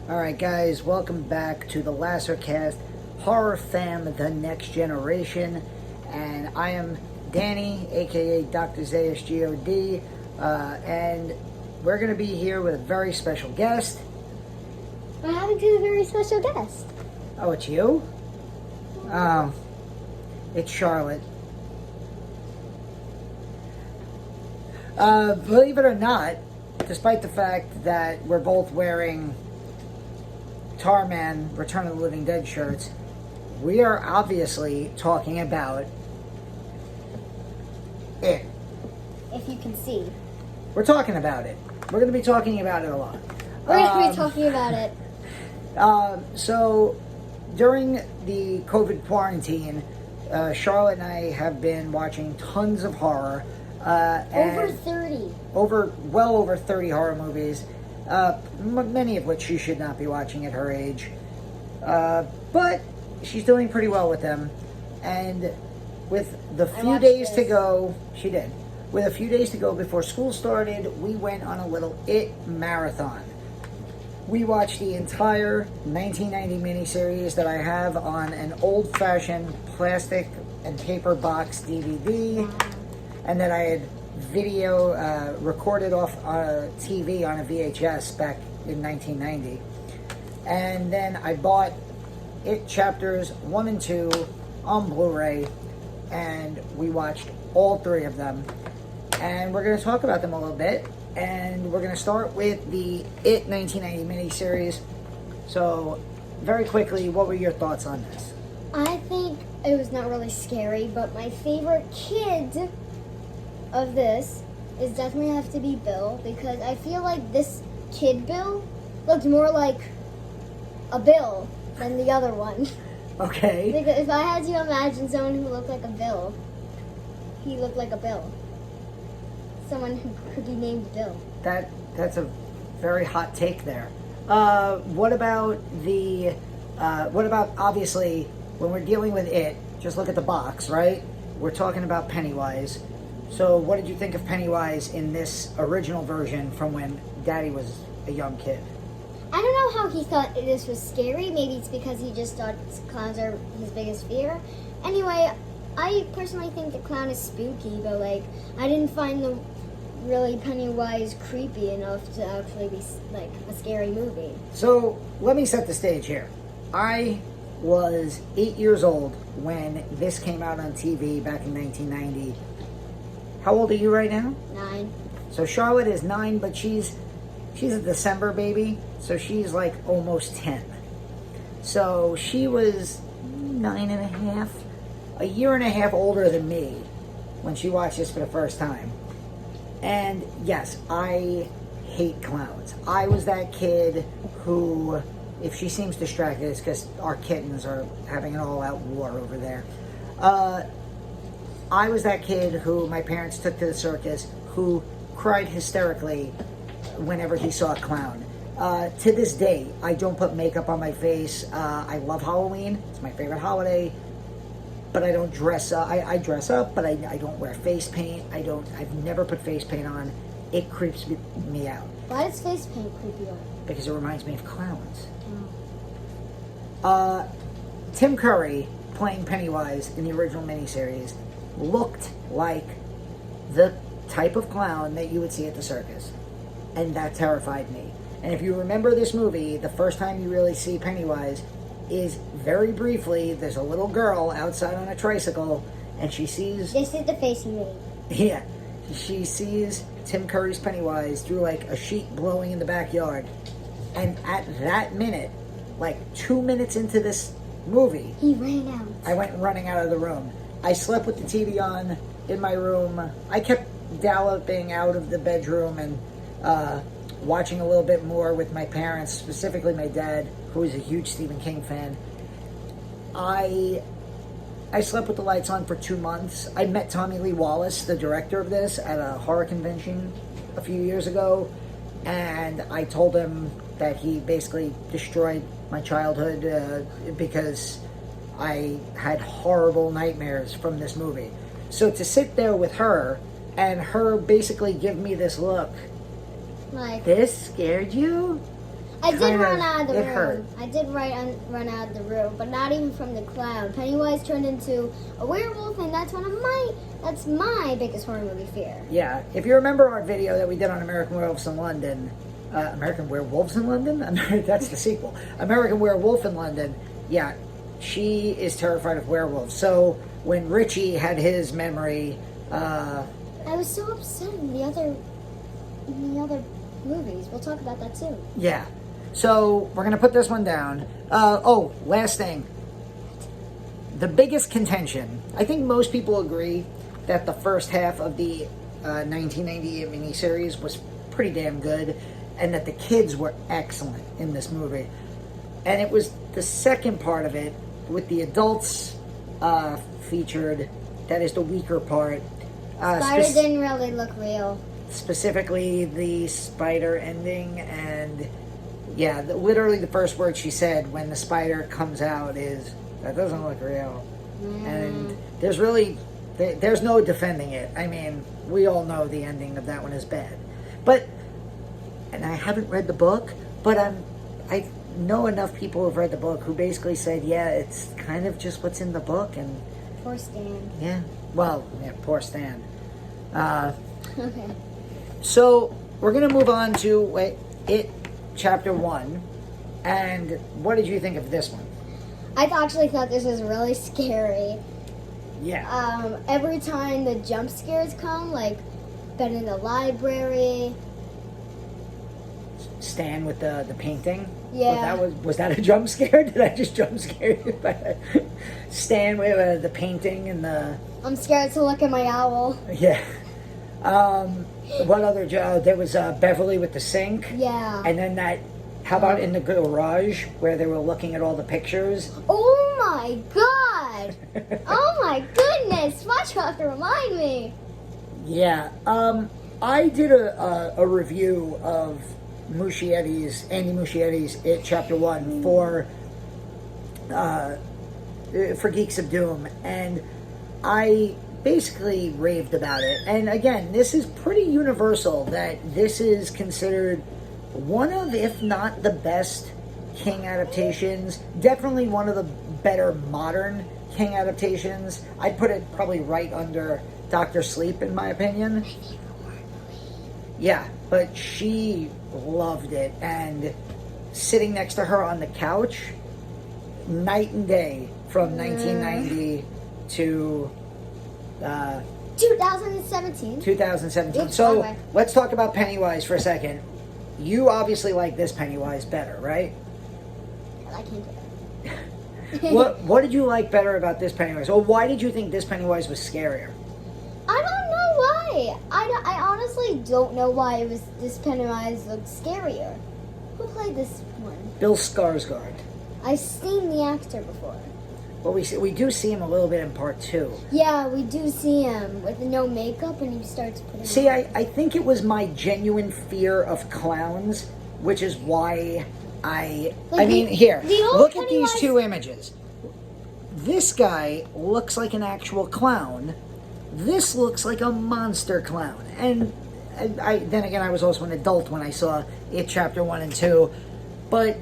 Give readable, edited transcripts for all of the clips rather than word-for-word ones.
Alright guys, welcome back to the Lassercast Horror Fam The Next Generation. And I am Danny, aka DrZaiusGoD. And we're going to be here with a very special guest. What happened to the very special guest? Oh, it's you? Oh, it's Charlotte. Believe it or not, despite the fact that we're both wearing Tarman Return of the Living Dead shirts, we are obviously talking about it. If you can see. We're talking about it. We're going to be talking about it a lot. We're going to be talking about it. So, during the COVID quarantine, Charlotte and I have been watching tons of horror. Over 30. Well over 30 horror movies. Many of which she should not be watching at her age. But she's doing pretty well with them. And with the few days to go, she did. With a few days to go before school started, we went on a little It marathon. We watched the entire 1990 miniseries that I have on an old-fashioned plastic and paper box DVD. And that I had recorded off TV on a VHS back in 1990. And then I bought It Chapters 1 and 2 on Blu-ray, and we watched all three of them. And we're going to talk about them a little bit, and we're going to start with the It 1990 miniseries. So, very quickly, what were your thoughts on this? I think it was not really scary, but my favorite kid of this is definitely have to be Bill, because I feel like this kid Bill looked more like a Bill than the other one. Okay. Because if I had to imagine someone who looked like a Bill, he looked like a Bill. Someone who could be named Bill. That's a very hot take there. What about obviously when we're dealing with It, just look at the box, right? We're talking about Pennywise. So what did you think of Pennywise in this original version from when Daddy was a young kid? I don't know how he thought this was scary. Maybe it's because he just thought clowns are his biggest fear. Anyway, I personally think the clown is spooky, but I didn't find the really Pennywise creepy enough to actually be like a scary movie. So let me set the stage here. I was 8 years old when this came out on TV back in 1990. How old are you right now? 9. So Charlotte is 9, but she's a December baby, so she's like almost 10. So she was 9.5, a year and a half older than me when she watched this for the first time. And yes, I hate clowns. I was that kid who, if she seems distracted, it's because our kittens are having an all-out war over there. I was that kid who my parents took to the circus who cried hysterically whenever he saw a clown. To this day, I don't put makeup on my face. I love Halloween. It's my favorite holiday. But I don't dress up. I dress up, but I don't wear face paint. I've never put face paint on. It creeps me out. Why does face paint creep you out? Because it reminds me of clowns. Tim Curry, playing Pennywise in the original miniseries, looked like the type of clown that you would see at the circus. And that terrified me. And if you remember this movie, the first time you really see Pennywise is very briefly, there's a little girl outside on a tricycle, and she sees... This is the face he made. Yeah. She sees Tim Curry's Pennywise through like a sheet blowing in the backyard. And at that minute, like 2 minutes into this movie... He ran out. I went running out of the room. I slept with the TV on in my room. I kept galloping out of the bedroom and watching a little bit more with my parents, specifically my dad, who is a huge Stephen King fan. I slept with the lights on for 2 months. I met Tommy Lee Wallace, the director of this, at a horror convention a few years ago, and I told him that he basically destroyed my childhood because I had horrible nightmares from this movie. So to sit there with her and her basically give me this look, Like, this scared you? I did kind run out of the it room. hurt. I did run out of the room, but not even from the clown. Pennywise turned into a werewolf, and that's my biggest horror movie fear. Yeah, if you remember our video that we did on American Werewolves in London, American Werewolves in London? That's the sequel. American Werewolf in London, yeah, she is terrified of werewolves. So when Richie had his memory, I was so upset in the other movies. We'll talk about that too. yeah. So we're going to put this one down. Last thing. The biggest contention, I think most people agree that the first half of the 1998 miniseries was pretty damn good, and that the kids were excellent in this movie. And it was the second part of it, with the adults featured, that is the weaker part. Spider didn't really look real. Specifically, the spider ending, and yeah, literally the first word she said when the spider comes out is, "That doesn't look real." And there's no defending it. I mean, we all know the ending of that one is bad. And I haven't read the book, but I know enough people who've read the book who basically said, yeah, it's kind of just what's in the book, and Poor Stan. yeah, well, yeah, poor Stan. Okay. So we're gonna move on to It Chapter 1, and what did you think of this one? I actually thought this was really scary. Yeah. Every time the jump scares come, like been in the library. Stan with the painting. Yeah. Was that a jump scare? Did I just jump scare you? Stan with the painting and the I'm scared to look at my owl. yeah. What other job? There was Beverly with the sink. Yeah. And then that. How about in the garage where they were looking at all the pictures? Oh my god! Oh my goodness! Watch you have to remind me. Yeah. I did a review of Andy Muschietti's It Chapter 1 for Geeks of Doom, and I basically raved about it. And again, this is pretty universal that this is considered one of, if not the best King adaptations, definitely one of the better modern King adaptations. I'd put it probably right under Dr. Sleep, in my opinion. Yeah, but she loved it, and sitting next to her on the couch, night and day, from 1990 to 2017. 2017. Oops, So wrong way. let's talk about Pennywise for a second. You obviously like this Pennywise better, right? I can't do that. What did you like better about this Pennywise? Or why did you think this Pennywise was scarier? I don't know why. I honestly don't know why this Pennywise looked scarier. Who played this one? Bill Skarsgard. I've seen the actor before. Well, we do see him a little bit in part 2. Yeah, we do see him with no makeup, and he starts putting. See, I think it was my genuine fear of clowns, which is why here, look at these two images. This guy looks like an actual clown. This looks like a monster clown. And then again, I was also an adult when I saw It Chapter 1 and 2. But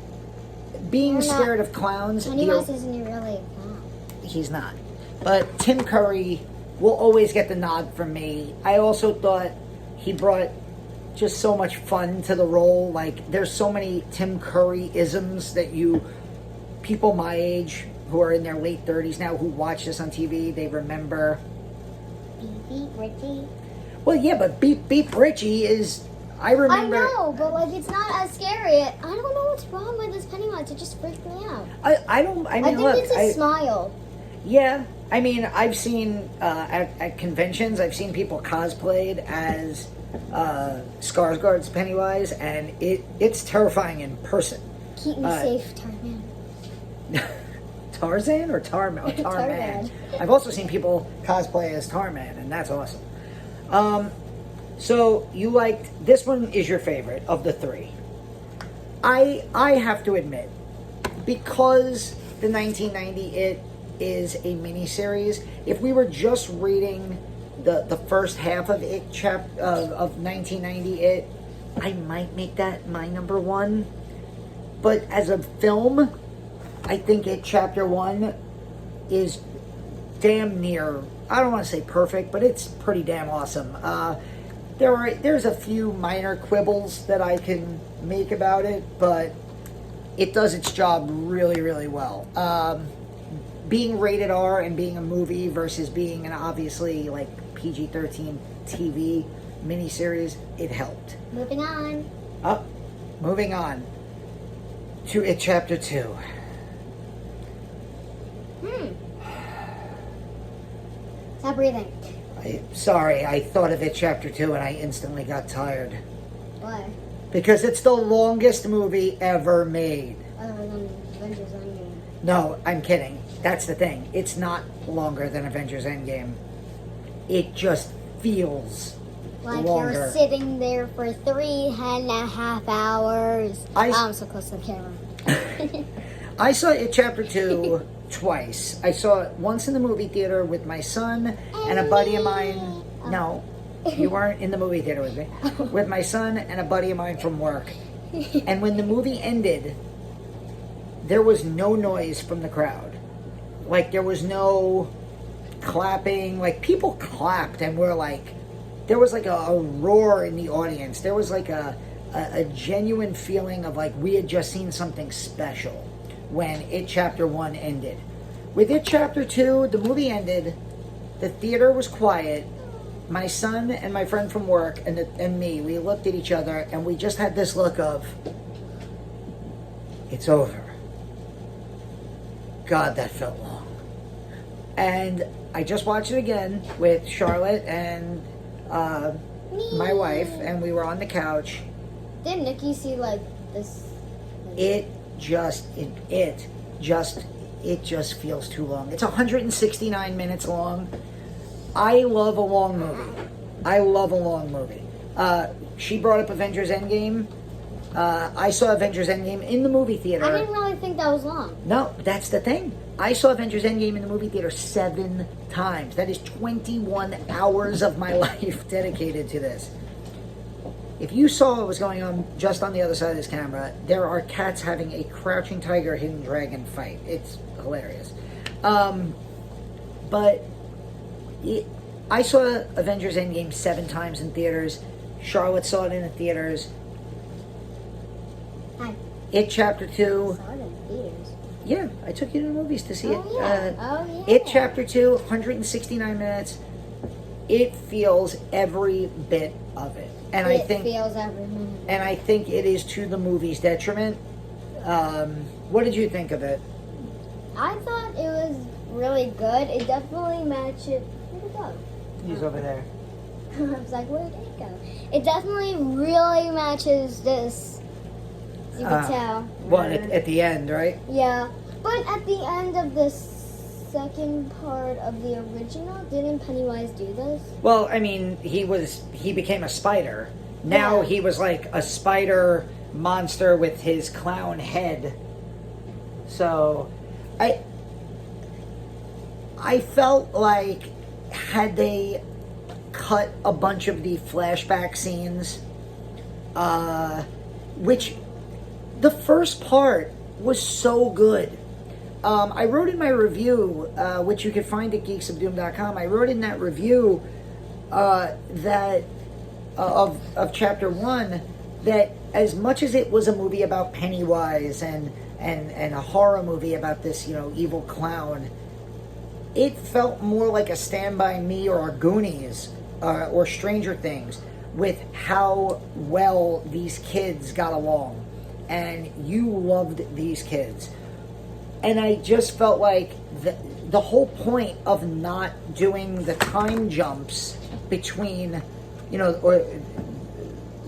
being scared of clowns... Pennywise isn't really a clown. He's not. But Tim Curry will always get the nod from me. I also thought he brought just so much fun to the role. Like, there's so many Tim Curry isms that people my age who are in their late 30s now who watch this on TV, they remember. Beep beep Richie. Well, yeah, but Beep Beep Richie is... I remember... I know, but like it's not as scary. I don't know what's wrong with this Pennywise. It just freaked me out. I think look, it's a smile. Yeah, I mean, I've seen at conventions, I've seen people cosplayed as Skarsgård's Pennywise, and it's terrifying in person. Keep me safe, Tarzan. Tarzan or Tarman? Oh, Tarman. I've also seen people cosplay as Tarman, and that's awesome. So you liked this one is your favorite of the three. I have to admit, because the 1990 It is a miniseries, if we were just reading the first half of It of 1990 It, I might make that my number one. But as a film, I think It Chapter 1 is damn near, I don't want to say perfect, but it's pretty damn awesome. There's a few minor quibbles that I can make about it, but it does its job really, really well. Being rated R and being a movie versus being an obviously like PG-13 TV miniseries, it helped. Moving on. Moving on to It Chapter 2. Stop breathing. Sorry, I thought of It Chapter 2 and I instantly got tired. Why? Because it's the longest movie ever made. Other than Avengers Endgame. No, I'm kidding. That's the thing. It's not longer than Avengers Endgame. It just feels like longer. You're sitting there for 3.5 hours. I'm so close to the camera. I saw It Chapter 2 twice. I saw it once in the movie theater with my son and a buddy of mine. No, you weren't in the movie theater with me. With my son and a buddy of mine from work. And when the movie ended, there was no noise from the crowd. Like, there was no clapping. Like, people clapped and were like, there was like a roar in the audience. There was like a genuine feeling of like we had just seen something special when It Chapter 1 ended. With It Chapter 2, the movie ended, the theater was quiet, my son and my friend from work and me, we looked at each other and we just had this look of, it's over. God, that felt long. And I just watched it again with Charlotte and my wife, and we were on the couch. Did Nikki see like this? It just feels too long. It's 169 minutes long. I love a long movie. She brought up Avengers Endgame. I saw Avengers Endgame in the movie theater. I didn't really think that was long. No, that's the thing. I saw Avengers Endgame in the movie theater 7 times. That is 21 hours of my life dedicated to this. If you saw what was going on just on the other side of this camera, there are cats having a crouching tiger, hidden dragon fight. It's hilarious. I saw Avengers Endgame 7 times in theaters. Charlotte saw it in the theaters. Hi. It Chapter 2. Saw it in theaters. Yeah, I took you to the movies to see it. Yeah. It Chapter 2, 169 minutes. It feels every bit of it. And I think feels every minute. And I think it is to the movie's detriment. What did you think of it? I thought it was really good. It definitely matched it. Where'd it go? He's over there. I was like, where did it go? It definitely really matches this. You can tell. One at the end, right? Yeah. But at the end of the second part of the original, didn't Pennywise do this? Well, I mean, he became a spider. Now he was like a spider monster with his clown head. So, I felt like had they cut a bunch of the flashback scenes, which the first part was so good. I wrote in my review, which you can find at geeksofdoom.com. I wrote in that review that of Chapter 1 that as much as it was a movie about Pennywise and a horror movie about this, evil clown, it felt more like a Stand By Me or a Goonies or Stranger Things with how well these kids got along. And you loved these kids. And I just felt like the whole point of not doing the time jumps between, or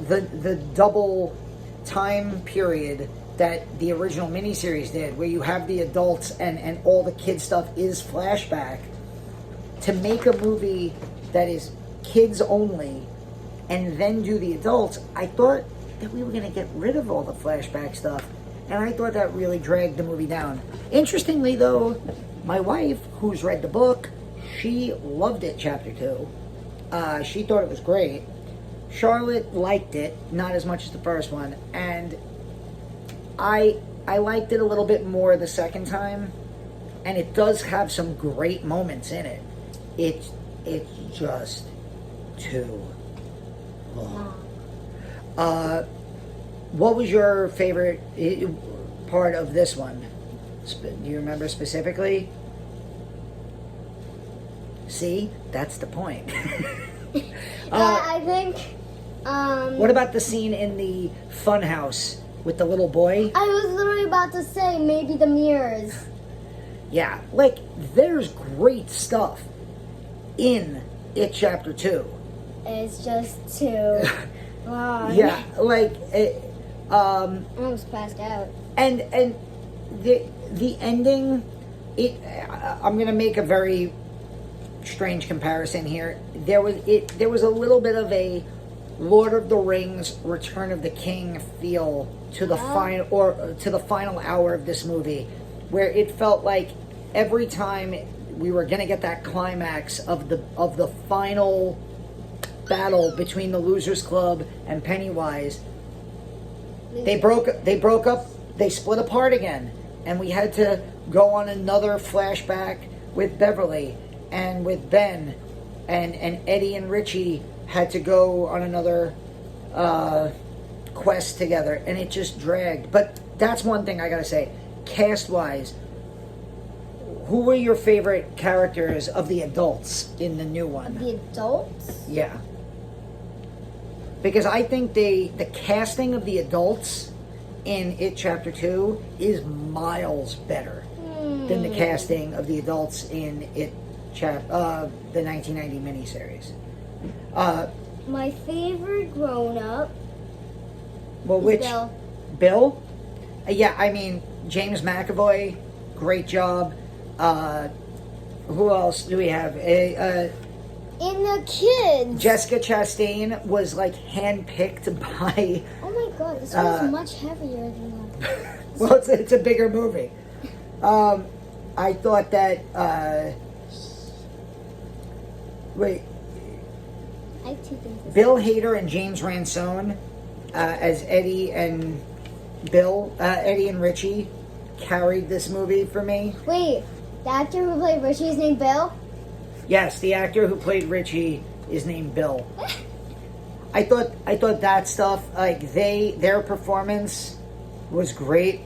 the double time period that the original miniseries did, where you have the adults and all the kid stuff is flashback, to make a movie that is kids only and then do the adults, I thought that we were going to get rid of all the flashback stuff. And I thought that really dragged the movie down. Interestingly, though, my wife, who's read the book, she loved it, Chapter 2. She thought it was great. Charlotte liked it, not as much as the first one. And I liked it a little bit more the second time, and it does have some great moments in it. It's just too long. What was your favorite part of this one? Do you remember specifically? See, that's the point. I think. What about the scene in the funhouse with the little boy? I was literally about to say maybe the mirrors. Yeah, like there's great stuff in It Chapter 2. It's just too long. Yeah, like I almost passed out. and the ending. I'm gonna make a very strange comparison here. There was a little bit of a Lord of the Rings, Return of the King feel to the final hour of this movie, where it felt like every time we were gonna get that climax of the final battle between the Losers Club and Pennywise, they broke up, they split apart again, and we had to go on another flashback with Beverly and with Ben, and Eddie and Richie had to go on another quest together, and it just dragged. But that's one thing I gotta say, cast wise, who were your favorite characters of the adults in the new one? The adults? Yeah. Because I think the casting of the adults in It Chapter 2 is miles better than the casting of the adults in the 1990 miniseries. My favorite grown-up Well, is which Bill. Bill? Yeah, I mean James McAvoy, great job. Who else do we have? In the kids. Jessica Chastain was like handpicked by. Oh my god, this was much heavier than that. Well, it's a bigger movie. I thought that. Wait, I have two things to say. Bill Hader and James Ransone as Eddie and Eddie and Richie carried this movie for me. Wait, the actor who played Richie is named Bill? Yes, the actor who played Richie is named Bill. I thought that stuff, like their performance was great.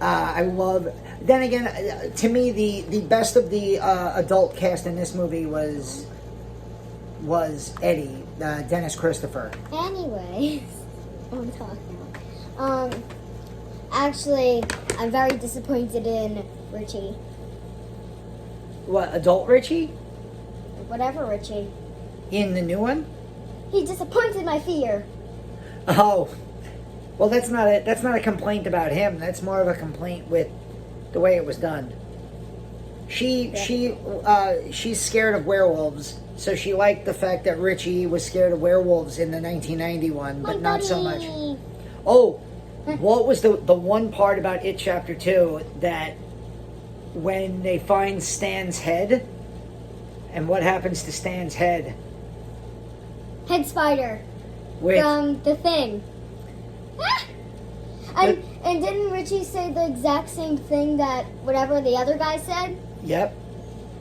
I love. Then again, to me, the best of the adult cast in this movie was Eddie, Dennis Christopher. Anyways, what am I talking about? Actually, I'm very disappointed in Richie. What, adult Richie? Whatever Richie. In the new one? He disappointed my fear. Oh, well, that's not a complaint about him. That's more of a complaint with the way it was done. She's scared of werewolves, so she liked the fact that Richie was scared of werewolves in the 1990 one, but not so much. Oh, what was the one part about It Chapter 2 that when they find Stan's head, and what happens to Stan's head? Head spider. Which, From The Thing. And didn't Richie say the exact same thing that whatever the other guy said? Yep.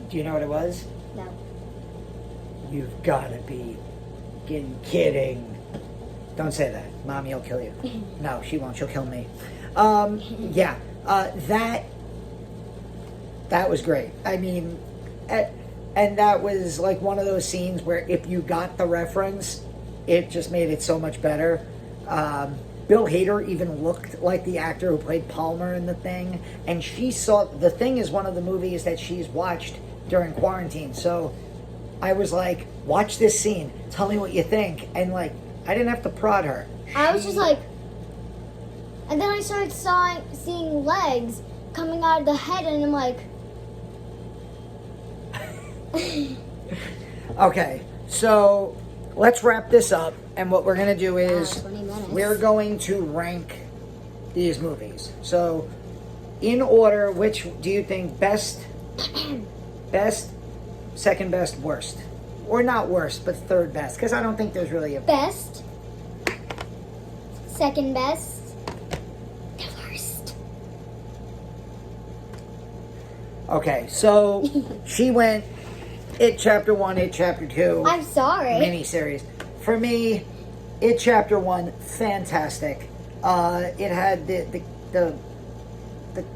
Do you know what it was? No. You've got to be kidding. Don't say that. Mommy will kill you. No, she won't. She'll kill me. Yeah. That was great. I mean, and that was like one of those scenes where if you got the reference, it just made it so much better. Bill Hader even looked like the actor who played Palmer in The Thing, and she saw The Thing is one of the movies that she's watched during quarantine. So I was like, watch this scene, tell me what you think, and like I didn't have to prod her. I was just like, and then I started seeing legs coming out of the head, and I'm like, okay, so let's wrap this up, and what we're gonna do is 20 minutes. we're going to rank these movies. So in order, which do you think best, second best, worst? Or not worst, but third best, because I don't think there's really a best, second best, the Okay, so she went It Chapter 1, It Chapter 2. I'm sorry. Miniseries. For me, It Chapter 1, fantastic. It had the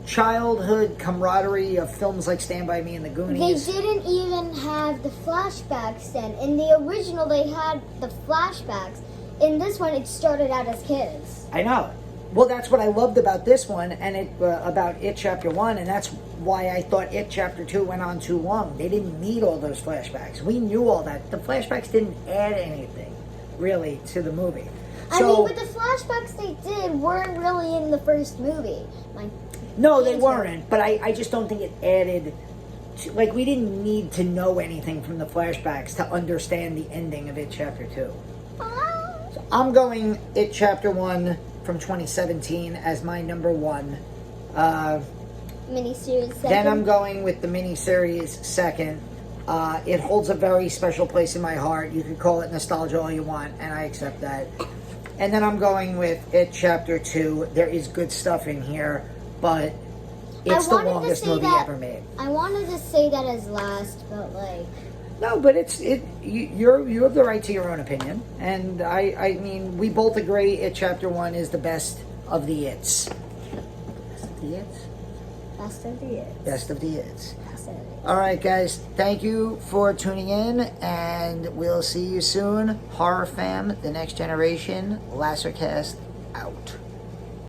childhood camaraderie of films like Stand By Me and The They Goonies. didn't even have the flashbacks then. In the original, they had the flashbacks. In this one, it started out as kids. I know. Well, that's what I loved about this one and about It Chapter 1, and that's why I thought It Chapter 2 went on too long. They didn't need all those flashbacks. We knew all that. The flashbacks didn't add anything, really, to the movie. I mean, but the flashbacks they did weren't really in the first movie. No, they weren't, but I just don't think it added... Like, we didn't need to know anything from the flashbacks to understand the ending of It Chapter 2. So I'm going It Chapter 1 from 2017 as my number 1. Miniseries second. Then I'm going with the miniseries second. It holds a very special place in my heart. You could call it nostalgia all you want, and I accept that. And then I'm going with It Chapter 2. There is good stuff in here, but it's the longest movie ever made. I wanted to say that as last, but like... No, but you have the right to your own opinion. And I mean, we both agree It Chapter 1 is the best of the It's. Best of the It's? Best of the It's. Best of the It's. Best of the It's. All right, guys. Thank you for tuning in, and we'll see you soon. Horror Fam, The Next Generation, Lasercast, out.